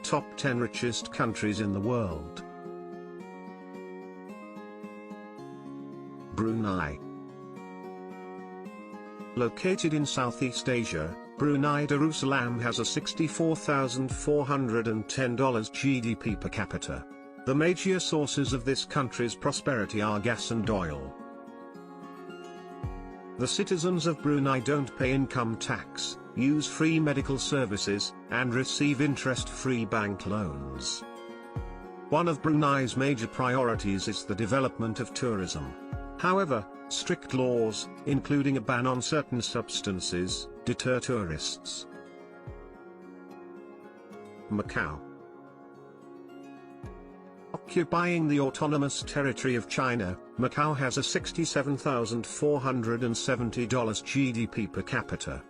Top 10 richest countries in the world. Brunei. Located in Southeast Asia, Brunei Darussalam has a $64,410 GDP per capita. The major sources of this country's prosperity are gas and oil. The citizens of Brunei don't pay income tax, use free medical services, and receive interest-free bank loans. One of Brunei's major priorities is the development of tourism. However, strict laws, including a ban on certain substances, deter tourists. Macau. Occupying the autonomous territory of China, Macau has a $67,470 GDP per capita.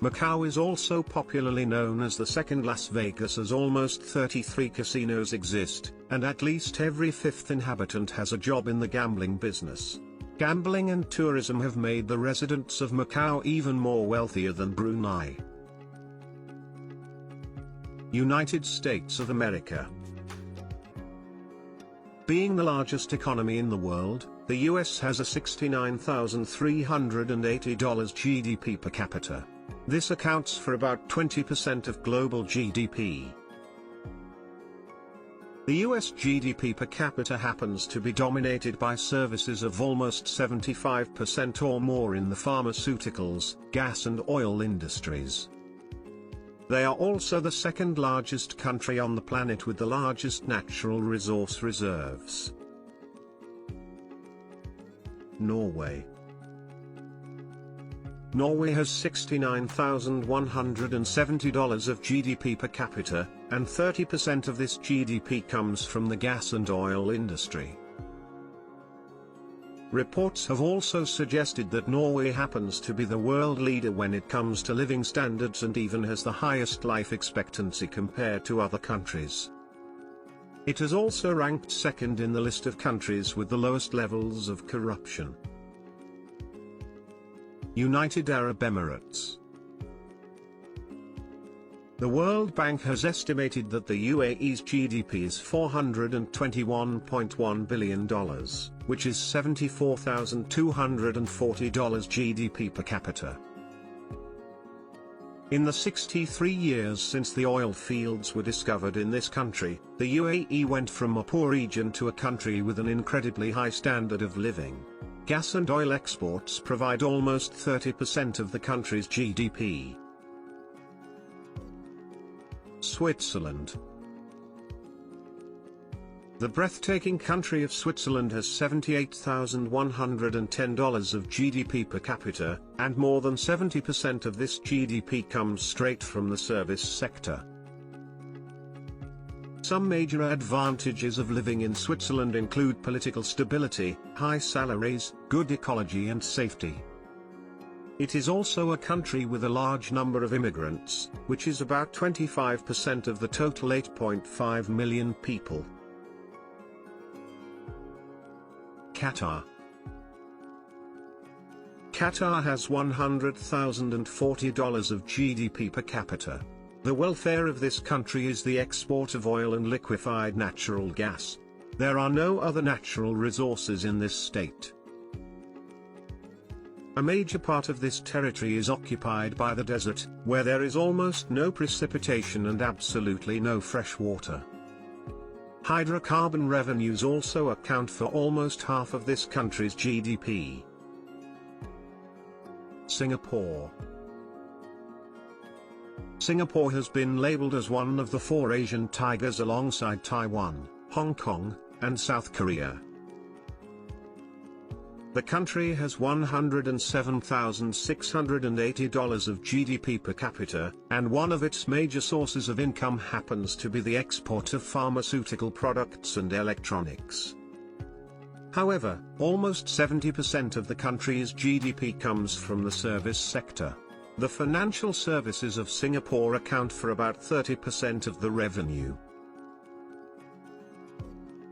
Macau is also popularly known as the second Las Vegas, as almost 33 casinos exist, and at least every fifth inhabitant has a job in the gambling business. Gambling and tourism have made the residents of Macau even more wealthier than Brunei. United States of America. Being the largest economy in the world, the US has a $69,380 GDP per capita. This accounts for about 20% of global GDP. The US GDP per capita happens to be dominated by services of almost 75% or more in the pharmaceuticals, gas and oil industries. They are also the second largest country on the planet with the largest natural resource reserves. Norway. Norway has $69,170 of GDP per capita, and 30% of this GDP comes from the gas and oil industry. Reports have also suggested that Norway happens to be the world leader when it comes to living standards and even has the highest life expectancy compared to other countries. It is also ranked second in the list of countries with the lowest levels of corruption. United Arab Emirates. The World Bank has estimated that the UAE's GDP is $421.1 billion, which is $74,240 GDP per capita. In the 63 years since the oil fields were discovered in this country, the UAE went from a poor region to a country with an incredibly high standard of living. Gas and oil exports provide almost 30% of the country's GDP. Switzerland. The breathtaking country of Switzerland has $78,110 of GDP per capita, and more than 70% of this GDP comes straight from the service sector. Some major advantages of living in Switzerland include political stability, high salaries, good ecology and safety. It is also a country with a large number of immigrants, which is about 25% of the total 8.5 million people. Qatar. Qatar has $100,040 of GDP per capita. The welfare of this country is the export of oil and liquefied natural gas. There are no other natural resources in this state. A major part of this territory is occupied by the desert, where there is almost no precipitation and absolutely no fresh water. Hydrocarbon revenues also account for almost half of this country's GDP. Singapore. Singapore has been labeled as one of the four Asian tigers alongside Taiwan, Hong Kong, and South Korea. The country has $107,680 of GDP per capita, and one of its major sources of income happens to be the export of pharmaceutical products and electronics. However, almost 70% of the country's GDP comes from the service sector. The financial services of Singapore account for about 30% of the revenue.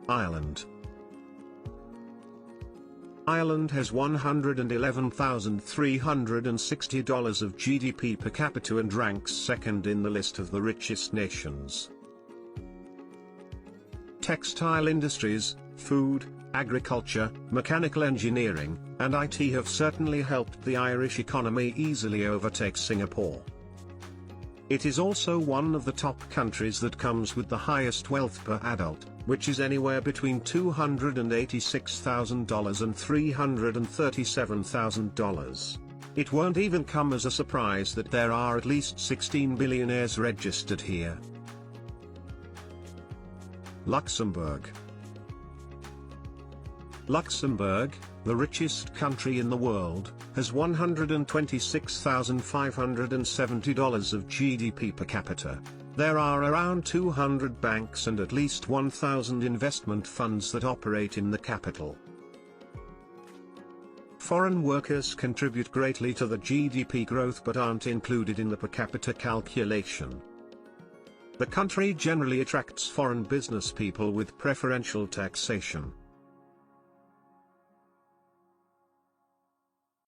Ireland. Ireland has $111,360 of GDP per capita and ranks second in the list of the richest nations. Textile industries, food, agriculture, mechanical engineering, and IT have certainly helped the Irish economy easily overtake Singapore. It is also one of the top countries that comes with the highest wealth per adult, which is anywhere between $286,000 and $337,000. It won't even come as a surprise that there are at least 16 billionaires registered here. Luxembourg. Luxembourg, the richest country in the world, has $126,570 of GDP per capita. There are around 200 banks and at least 1,000 investment funds that operate in the capital. Foreign workers contribute greatly to the GDP growth but aren't included in the per capita calculation. The country generally attracts foreign business people with preferential taxation.